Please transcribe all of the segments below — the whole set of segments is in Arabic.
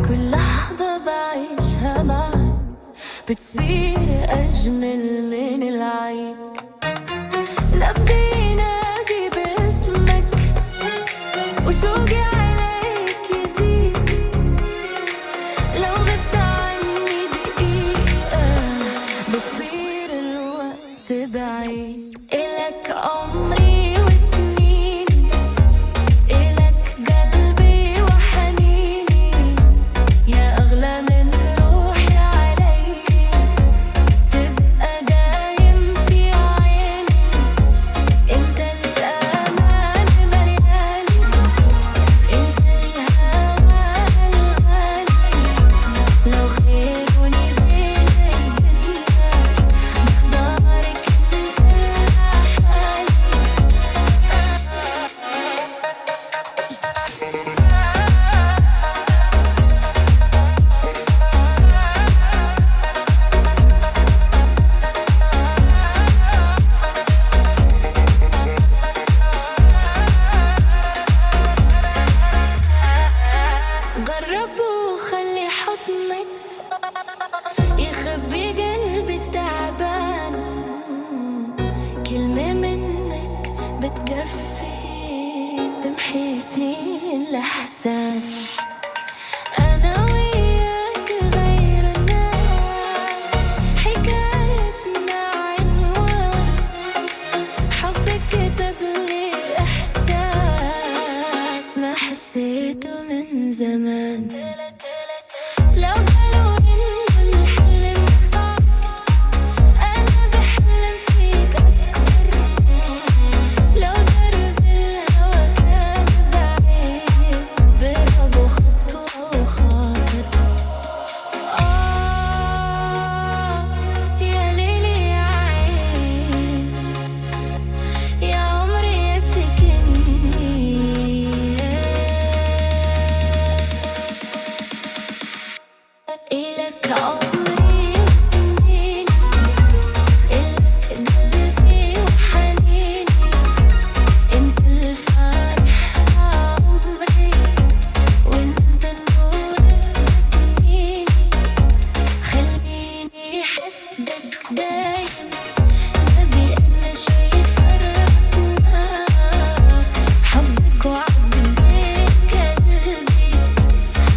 كل لحظة بعيشها معاك بتصير أجمل من العيد. نبضي ينادي باسمك وشوقي عليك يزيد. لو غبت عني دقيقة بصير الوقت بعيد. إلك عمري وسنيني، إلك قلبي وحنيني، يا أغلى من روحي علي. تبقى دايم في عيني، انت الأمان ملياني، انت الهوى الغالي. لو خيروني بين الدنيا بختارك انت لحالي. جرب وخلي حضنك يخبي قلبي التعبان. كلمة منك بتكفي تمحي سنين الأحزان. أنا وياك غير الناس، حكايتنا عنوان حبك كتب لي إحساس ما حسيته من زمان. لو قالوا إنه الحلم صعب أنا بحلم فيك أكتر. لو درب الهوى كان بعيد برب وخطوة وخاطر. يا ليلي يا عين، يا عمري يا سكني. إلك عمري وسنيني، إلك قلبي وحنيني، انت الفرح عمري، وانت النور بسنيني. خليني حدك دايم، نبي أنا شي فرقنا. حبك وعد بين قلبي،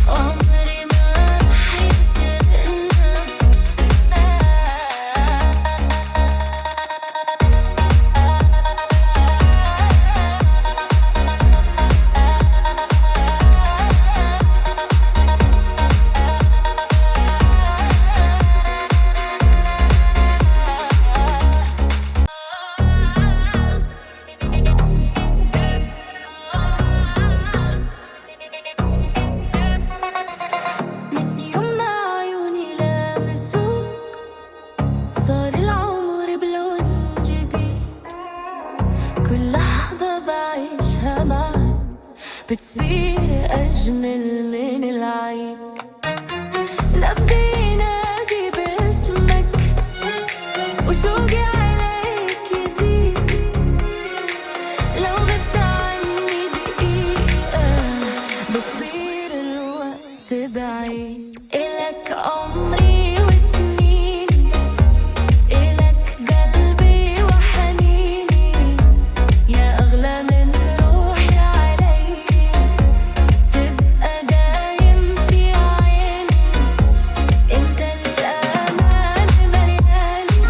وعمري ما رح يسرقنا. من يوم ما عيوني لامسوك صار العمر بلون جديد. كل لحظة بعيشها معاك بتصير أجمل من العيد. نبضي ينادي باسمك وشوقي عليك يزيد. لو غبت عني دقيقة بصير الوقت بعيد. إلك عمري وسنيني، إلك قلبي وحنيني، يا أغلى من روحي علي. تبقى دايم في عيني، انت الأمان ملياني،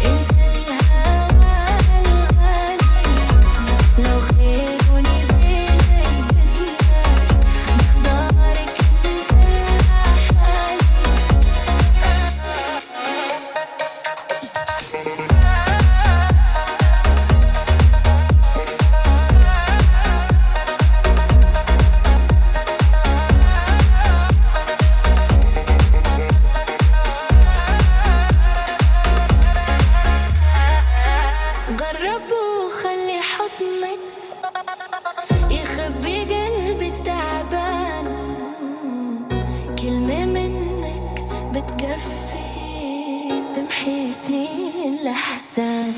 انت الهوى الغالي. لو خيروني بين الدنيا بختارك انت لحالي. جرب وخلي حضنك يخبي قلبي التعبان. كلمة منك بتكفي تمحي سنين الأحزان.